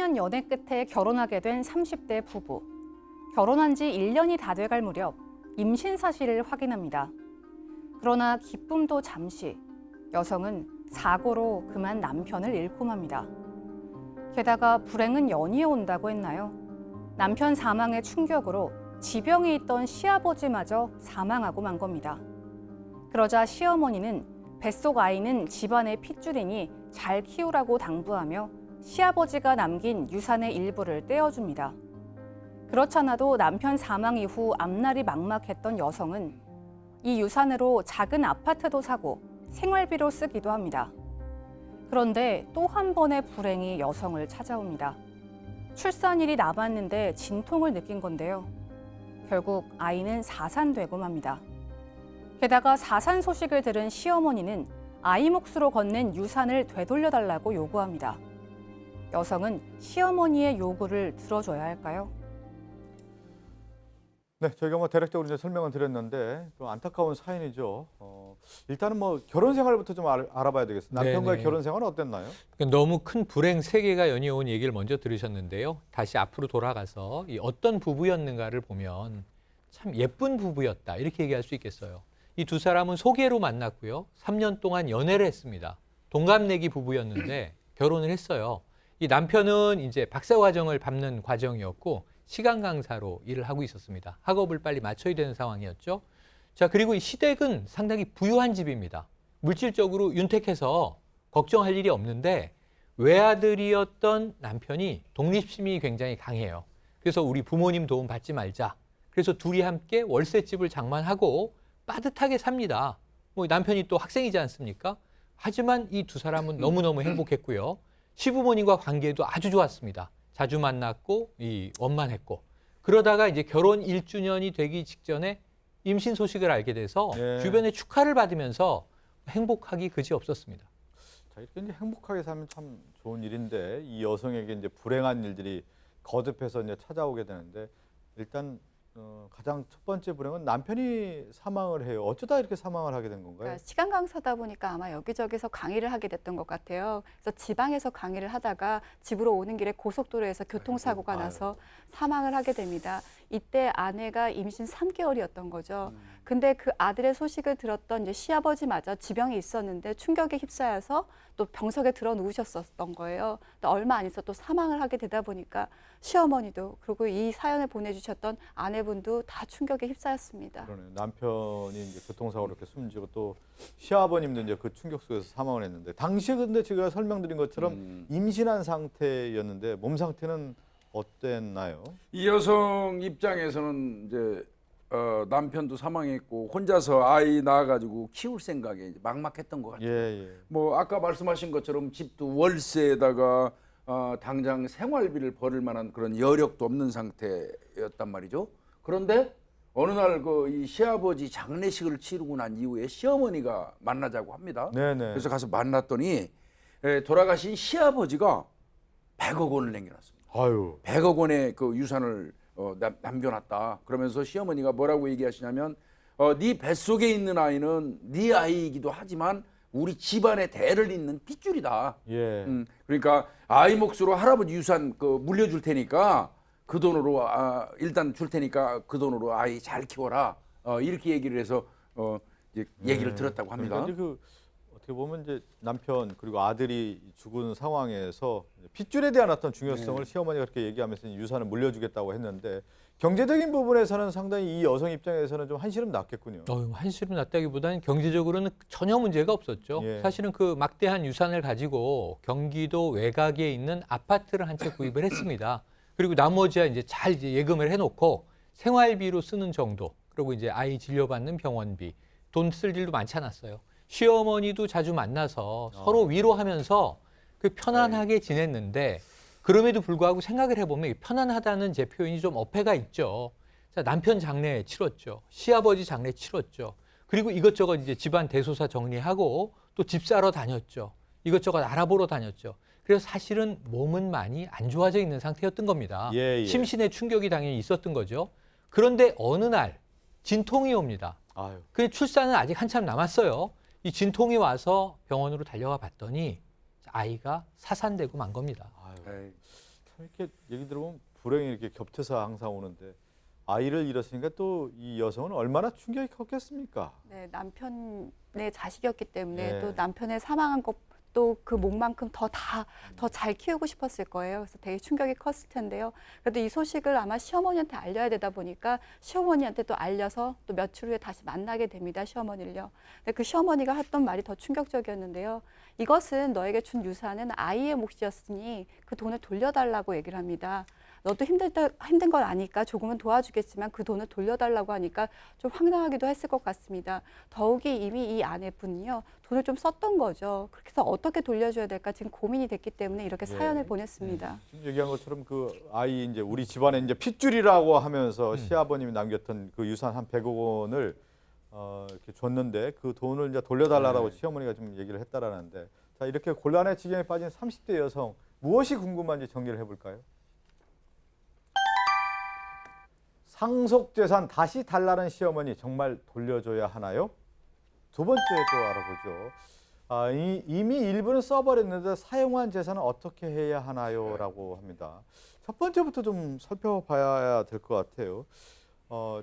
수년 연애 끝에 결혼하게 된 30대 부부. 결혼한 지 1년이 다 돼갈 무렵 임신 사실을 확인합니다. 그러나 기쁨도 잠시, 여성은 사고로 그만 남편을 잃고 맙니다. 게다가 불행은 연이어 온다고 했나요? 남편 사망의 충격으로 지병에 있던 시아버지마저 사망하고 만 겁니다. 그러자 시어머니는 뱃속 아이는 집안의 핏줄이니 잘 키우라고 당부하며 시아버지가 남긴 유산의 일부를 떼어줍니다. 그렇잖아도 남편 사망 이후 앞날이 막막했던 여성은 이 유산으로 작은 아파트도 사고 생활비로 쓰기도 합니다. 그런데 또 한 번의 불행이 여성을 찾아옵니다. 출산일이 남았는데 진통을 느낀 건데요. 결국 아이는 사산되고 맙니다. 게다가 사산 소식을 들은 시어머니는 아이 몫으로 건넨 유산을 되돌려달라고 요구합니다. 여성은 시어머니의 요구를 들어줘야 할까요? 네, 저희가 대략적으로 이제 설명을 드렸는데 좀 안타까운 사연이죠. 일단은 결혼 생활부터 좀 알아봐야 되겠습니다. 남편과의 결혼 생활은 어땠나요? 너무 큰 불행 세 개가 연이어온 얘기를 먼저 들으셨는데요. 다시 앞으로 돌아가서 이 어떤 부부였는가를 보면 참 예쁜 부부였다 이렇게 얘기할 수 있겠어요. 이 두 사람은 소개로 만났고요. 3년 동안 연애를 했습니다. 동갑내기 부부였는데 결혼을 했어요. 이 남편은 이제 박사과정을 밟는 과정이었고 시간 강사로 일을 하고 있었습니다. 학업을 빨리 마쳐야 되는 상황이었죠. 자, 그리고 이 시댁은 상당히 부유한 집입니다. 물질적으로 윤택해서 걱정할 일이 없는데 외아들이었던 남편이 독립심이 굉장히 강해요. 그래서 우리 부모님 도움 받지 말자. 그래서 둘이 함께 월세집을 장만하고 빠듯하게 삽니다. 남편이 또 학생이지 않습니까? 하지만 이 두 사람은 너무너무 행복했고요. 시부모님과 관계도 아주 좋았습니다. 자주 만났고 원만했고 그러다가 이제 결혼 1주년이 되기 직전에 임신 소식을 알게 돼서 주변에 축하를 받으면서 행복하기 그지없었습니다. 자, 이렇게 이제 행복하게 살면 참 좋은 일인데 이 여성에게 이제 불행한 일들이 거듭해서 이제 찾아오게 되는데 일단 가장 첫 번째 불행은 남편이 사망을 해요. 어쩌다 이렇게 사망을 하게 된 건가요? 그러니까 시간 강사다 보니까 아마 여기저기서 강의를 하게 됐던 것 같아요. 그래서 지방에서 강의를 하다가 집으로 오는 길에 고속도로에서 교통사고가 나서 사망을 하게 됩니다. 이때 아내가 임신 3개월이었던 거죠. 근데 그 아들의 소식을 들었던 이제 시아버지마저 지병이 있었는데 충격에 휩싸여서 또 병석에 들어 누우셨었던 거예요. 또 얼마 안 있어 또 사망을 하게 되다 보니까 시어머니도 그리고 이 사연을 보내주셨던 아내분도 다 충격에 휩싸였습니다. 그러네요. 남편이 이제 교통사고로 이렇게 숨지고 또 시아버님도 이제 그 충격 속에서 사망을 했는데 당시에 근데 제가 설명드린 것처럼 임신한 상태였는데 몸 상태는 어땠나요? 이 여성 입장에서는 이제 남편도 사망했고 혼자서 아이 낳아가지고 키울 생각에 이제 막막했던 것 같아요. 아까 말씀하신 것처럼 집도 월세에다가 당장 생활비를 벌을 만한 그런 여력도 없는 상태였단 말이죠. 그런데 어느 날 이 시아버지 장례식을 치르고 난 이후에 시어머니가 만나자고 합니다. 그래서 가서 만났더니 돌아가신 시아버지가 100억 원을 남겨놨습니다. 100억 원의 그 유산을 남겨놨다. 그러면서 시어머니가 뭐라고 얘기하시냐면 네 뱃속에 있는 아이는 네 아이이기도 하지만 우리 집안의 대를 잇는 핏줄이다. 그러니까 아이 몫으로 할아버지 유산 물려줄 테니까 그 돈으로 일단 줄 테니까 그 돈으로 아이 잘 키워라. 이렇게 얘기를 해서 이제 얘기를 들었다고 합니다. 그러니까 어떻게 보면 이제 남편 그리고 아들이 죽은 상황에서 핏줄에 대한 어떤 중요성을 시어머니가 그렇게 얘기하면서 유산을 물려주겠다고 했는데 경제적인 부분에서는 상당히 이 여성 입장에서는 좀 한시름 났겠군요. 한시름 났다기보다는 경제적으로는 전혀 문제가 없었죠. 사실은 그 막대한 유산을 가지고 경기도 외곽에 있는 아파트를 한 채 구입을 했습니다. 그리고 나머지야 이제 잘 예금을 해놓고 생활비로 쓰는 정도, 그리고 이제 아이 진료받는 병원비, 돈 쓸 일도 많지 않았어요. 시어머니도 자주 만나서 서로 위로하면서 그 편안하게 지냈는데 그럼에도 불구하고 생각을 해보면 편안하다는 제 표현이 좀 어폐가 있죠. 자, 남편 장례 치렀죠. 시아버지 장례 치렀죠. 그리고 이것저것 이제 집안 대소사 정리하고 또 집 사러 다녔죠. 이것저것 알아보러 다녔죠. 그래서 사실은 몸은 많이 안 좋아져 있는 상태였던 겁니다. 심신의 충격이 당연히 있었던 거죠. 그런데 어느 날 진통이 옵니다. 그 출산은 아직 한참 남았어요. 이 진통이 와서 병원으로 달려가 봤더니 아이가 사산되고 만 겁니다. 참 이렇게 얘기 들어보면 불행이 이렇게 겹쳐서 항상 오는데 아이를 잃었으니까 또 이 여성은 얼마나 충격이 컸겠습니까? 네, 남편의 자식이었기 때문에 네. 또 남편의 사망한 것도 그 목만큼 더 잘 키우고 싶었을 거예요. 그래서 되게 충격이 컸을 텐데요. 그래도 이 소식을 아마 시어머니한테 알려야 되다 보니까 시어머니한테 또 알려서 또 며칠 후에 다시 만나게 됩니다. 시어머니를요. 근데 그 시어머니가 했던 말이 더 충격적이었는데요. 이것은 너에게 준 유산은 아이의 몫이었으니 그 돈을 돌려달라고 얘기를 합니다. 너도 힘든 걸 아니까 조금은 도와주겠지만 그 돈을 돌려달라고 하니까 좀 황당하기도 했을 것 같습니다. 더욱이 이미 이 아내분이요 돈을 좀 썼던 거죠. 그렇게 해서 어떻게 돌려줘야 될까 지금 고민이 됐기 때문에 이렇게 사연을 보냈습니다. 지금 얘기한 것처럼 그 아이 이제 우리 집안에 이제 핏줄이라고 하면서 시아버님이 남겼던 그 유산 한 100억 원을 이렇게 줬는데 그 돈을 이제 돌려달라고 시어머니가 좀 얘기를 했다라는데 자 이렇게 곤란의 지경에 빠진 30대 여성 무엇이 궁금한지 정리를 해볼까요? 상속재산 다시 달라는 시어머니 정말 돌려줘야 하나요? 두 번째 또 알아보죠. 이미 일부는 써버렸는데 사용한 재산은 어떻게 해야 하나요? 라고 합니다. 첫 번째부터 좀 살펴봐야 될 것 같아요.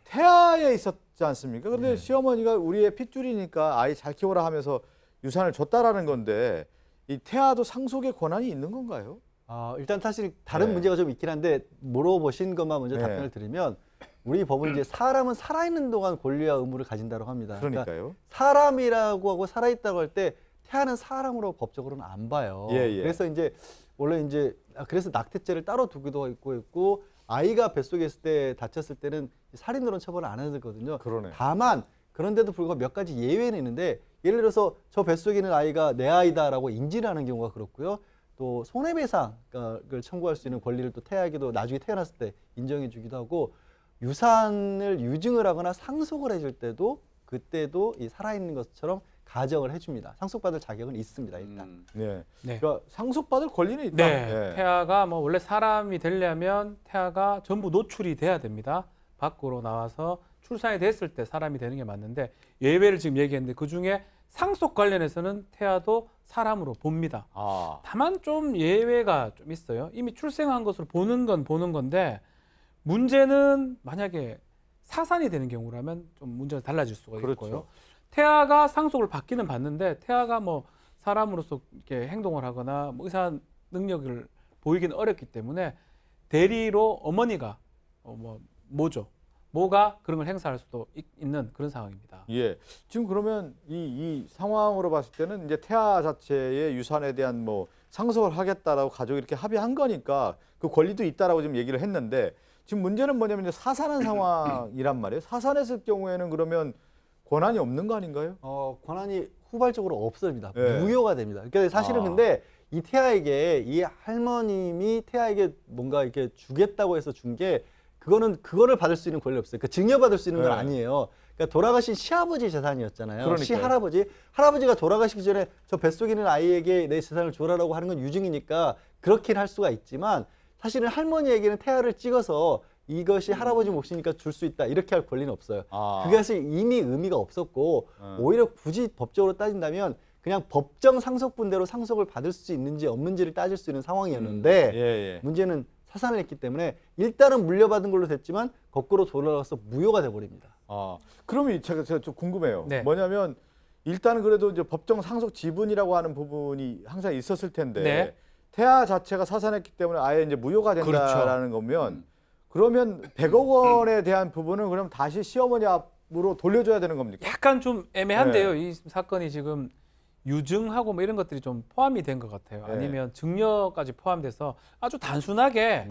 태아에 있었지 않습니까? 그런데 시어머니가 우리의 핏줄이니까 아이 잘 키워라 하면서 유산을 줬다라는 건데 이 태아도 상속의 권한이 있는 건가요? 일단 사실 다른 네. 문제가 좀 있긴 한데 물어보신 것만 먼저 네. 답변을 드리면 우리 법은 이제 사람은 살아있는 동안 권리와 의무를 가진다고 합니다. 그러니까요. 사람이라고 하고 살아있다고 할 때 태아는 사람으로 법적으로는 안 봐요. 예. 그래서 이제 원래 이제 그래서 낙태죄를 따로 두기도 있고 아이가 뱃속에 있을 때 다쳤을 때는 살인으로는 처벌을 안 하거든요. 그러네. 다만 그런데도 불구하고 몇 가지 예외는 있는데 예를 들어서 저 뱃속에 있는 아이가 내 아이다라고 인지를 하는 경우가 그렇고요. 또 손해배상을 청구할 수 있는 권리를 또 태아에게도 나중에 태어났을 때 인정해 주기도 하고 유산을 유증을 하거나 상속을 해줄 때도 그때도 이 살아있는 것처럼 가정을 해줍니다. 상속받을 자격은 있습니다. 일단. 네. 네. 그러니까 상속받을 권리는 있다. 네. 태아가 뭐 원래 사람이 되려면 태아가 전부 노출이 돼야 됩니다. 밖으로 나와서 출산이 됐을 때 사람이 되는 게 맞는데 예외를 지금 얘기했는데 그중에 상속 관련해서는 태아도 사람으로 봅니다. 다만 좀 예외가 좀 있어요. 이미 출생한 것으로 보는 건 보는 건데 문제는 만약에 사산이 되는 경우라면 좀 문제가 달라질 수가 있고요. 그렇죠. 태아가 상속을 받기는 받는데 태아가 뭐 사람으로서 이렇게 행동을 하거나 뭐 의사 능력을 보이기는 어렵기 때문에 대리로 어머니가 모가 그런 걸 행사할 수도 있는 그런 상황입니다. 예. 지금 그러면 이 상황으로 봤을 때는 이제 태아 자체의 유산에 대한 뭐 상속을 하겠다라고 가족이 이렇게 합의한 거니까 그 권리도 있다라고 지금 얘기를 했는데 지금 문제는 뭐냐면 이제 사산한 상황이란 말이에요. 사산했을 경우에는 그러면 권한이 없는 거 아닌가요? 권한이 후발적으로 없습니다. 네. 무효가 됩니다. 그러니까 사실은 근데 이 태아에게 이 할머님이 태아에게 뭔가 이렇게 주겠다고 해서 준 게 그거를 받을 수 있는 권리 없어요. 그러니까 증여받을 수 있는 건 네. 아니에요. 그러니까 돌아가신 시아버지 재산이었잖아요. 그러니까요. 할아버지가 돌아가시기 전에 저 뱃속에 있는 아이에게 내 재산을 줘라라고 하는 건 유증이니까 그렇긴 할 수가 있지만 사실은 할머니에게는 태아를 찍어서 이것이 할아버지 몫이니까 줄 수 있다 이렇게 할 권리는 없어요. 그것이 이미 의미가 없었고 오히려 굳이 법적으로 따진다면 그냥 법정 상속분대로 상속을 받을 수 있는지 없는지를 따질 수 있는 상황이었는데 문제는 사산을 했기 때문에 일단은 물려받은 걸로 됐지만 거꾸로 돌아가서 무효가 돼버립니다. 그러면 제가 좀 궁금해요. 네. 뭐냐면 일단은 그래도 이제 법정 상속 지분이라고 하는 부분이 항상 있었을 텐데 네. 태아 자체가 사산했기 때문에 아예 이제 무효가 된다라는 거면 그러면 100억 원에 대한 부분은 그럼 다시 시어머니 앞으로 돌려줘야 되는 겁니까? 약간 좀 애매한데요. 이 사건이 지금 유증하고 뭐 이런 것들이 좀 포함이 된 것 같아요. 네. 아니면 증여까지 포함돼서 아주 단순하게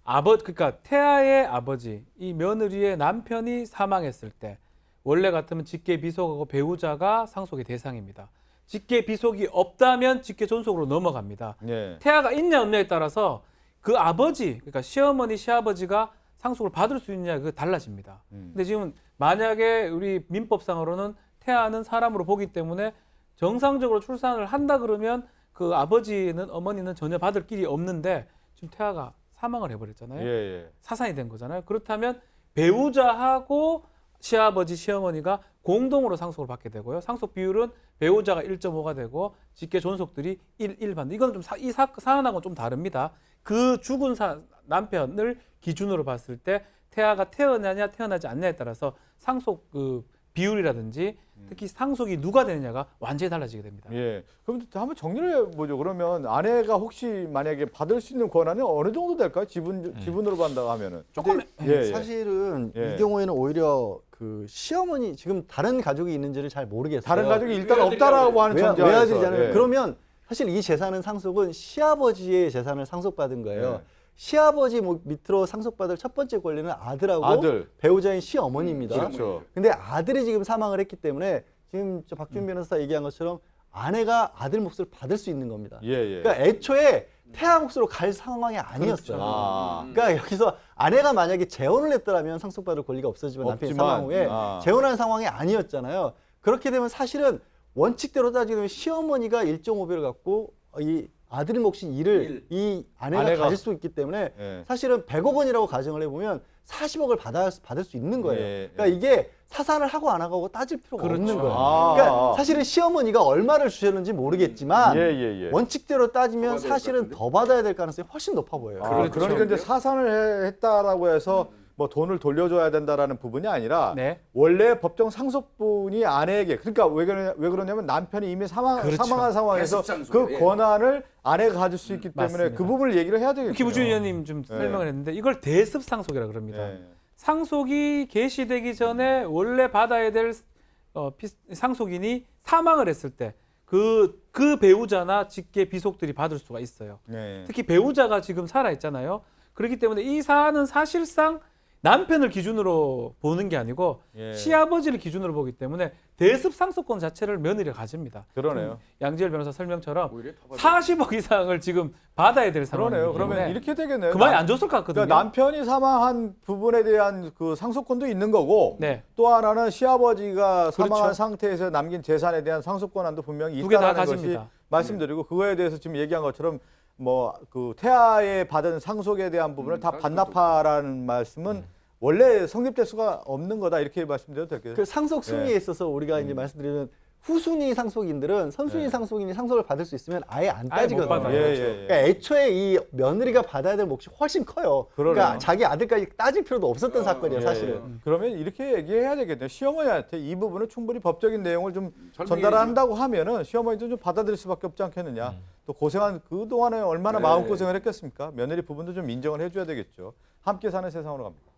그러니까 태아의 아버지, 이 며느리의 남편이 사망했을 때 원래 같으면 직계 비속하고 배우자가 상속의 대상입니다. 직계 비속이 없다면 직계 존속으로 넘어갑니다. 네. 태아가 있냐 없냐에 따라서 그 아버지, 그러니까 시어머니, 시아버지가 상속을 받을 수 있느냐 그게 달라집니다. 근데 지금 만약에 우리 민법상으로는 태아는 사람으로 보기 때문에 정상적으로 출산을 한다 그러면 그 아버지는 어머니는 전혀 받을 길이 없는데 지금 태아가 사망을 해버렸잖아요. 사산이 된 거잖아요. 그렇다면 배우자하고 시아버지, 시어머니가 공동으로 상속을 받게 되고요. 상속 비율은 배우자가 1.5가 되고 직계 존속들이 1 받는. 이건 좀 이 사안하고는 좀 다릅니다. 그 죽은 남편을 기준으로 봤을 때 태아가 태어나냐 태어나지 않냐에 따라서 상속 그 비율이라든지 특히 상속이 누가 되느냐가 완전히 달라지게 됩니다. 예. 그럼 한번 정리를 해보죠. 그러면 아내가 혹시 만약에 받을 수 있는 권한이 어느 정도 될까요? 지분으로 받는다고 하면은. 조금 사실은 예. 이 경우에는 오히려 그 시어머니 지금 다른 가족이 있는지를 잘 모르겠어요. 다른 가족이 일단 없다라고 하는 전제하에서. 외아들이잖아요. 예. 그러면 사실 이 재산은 상속은 시아버지의 재산을 상속받은 거예요. 예. 시아버지 밑으로 상속받을 첫 번째 권리는 아들하고 배우자인 시어머니입니다. 그렇죠. 근데 아들이 지금 사망을 했기 때문에 지금 저 박준 변호사 얘기한 것처럼 아내가 아들 몫을 받을 수 있는 겁니다. 예. 그러니까 애초에 태아 몫으로 갈 상황이 아니었어요. 그렇죠. 그러니까 여기서 아내가 만약에 재혼을 했더라면 상속받을 권리가 없어지만 남편이 사망 후에 재혼한 상황이 아니었잖아요. 그렇게 되면 사실은 원칙대로 따지게 되면 시어머니가 1.5배를 갖고 이 아들 몫인 1을 이 아내가 가질 수 있기 때문에 사실은 100억 원이라고 가정을 해보면 40억을 받을 수 있는 거예요. 그러니까 이게 사산을 하고 안 하고 따질 필요가 없는 거예요. 그러니까 사실은 시어머니가 얼마를 주셨는지 모르겠지만 원칙대로 따지면 사실은 더 받아야 될 가능성이 훨씬 높아 보여요. 그러니까 이제 사산을 했다라고 해서 뭐 돈을 돌려줘야 된다라는 부분이 아니라 원래 법정 상속분이 아내에게 그러니까 왜 그러냐면 남편이 이미 사망한 상황에서 그 권한을 아내가 가질 수 있기 때문에 맞습니다. 그 부분을 얘기를 해야 되겠죠. 김우준 의원님 좀 설명을 했는데 이걸 대습 상속이라고 그럽니다. 상속이 개시되기 전에 원래 받아야 될 상속인이 사망을 했을 때 그 배우자나 직계 비속들이 받을 수가 있어요. 특히 배우자가 지금 살아 있잖아요. 그렇기 때문에 이 사안은 사실상 남편을 기준으로 보는 게 아니고 시아버지를 기준으로 보기 때문에 대습 상속권 자체를 며느리가 가집니다. 그러네요. 양지열 변호사 설명처럼 40억 이상을 지금 받아야 될 상황이에요. 그러면 이렇게 되겠네요. 그만이 안 줬을 것 같거든요. 그러니까 남편이 사망한 부분에 대한 그 상속권도 있는 거고 또 하나는 시아버지가 사망한 상태에서 남긴 재산에 대한 상속권한도 분명히 있다는 것이 말씀드리고 그거에 대해서 지금 얘기한 것처럼 뭐 그 태아에 받은 상속에 대한 부분을 다 반납하라는 말씀은 원래 성립될 수가 없는 거다 이렇게 말씀드려도 될게요. 그 상속 순위에 있어서 우리가 이제 말씀드리면 후순위 상속인들은 선순위 상속인이 상속을 받을 수 있으면 아예 안 따지거든요. 그러니까 애초에 이 며느리가 받아야 될 몫이 훨씬 커요. 그러니까 자기 아들까지 따질 필요도 없었던 사건이에요, 사실은. 그러면 이렇게 얘기해야 되겠네요. 시어머니한테 이 부분은 충분히 법적인 내용을 좀 전달한다고 하면은 시어머니도 좀 받아들일 수밖에 없지 않겠느냐. 또 고생한 그동안에 얼마나 마음고생을 했겠습니까? 며느리 부분도 좀 인정을 해줘야 되겠죠. 함께 사는 세상으로 갑니다.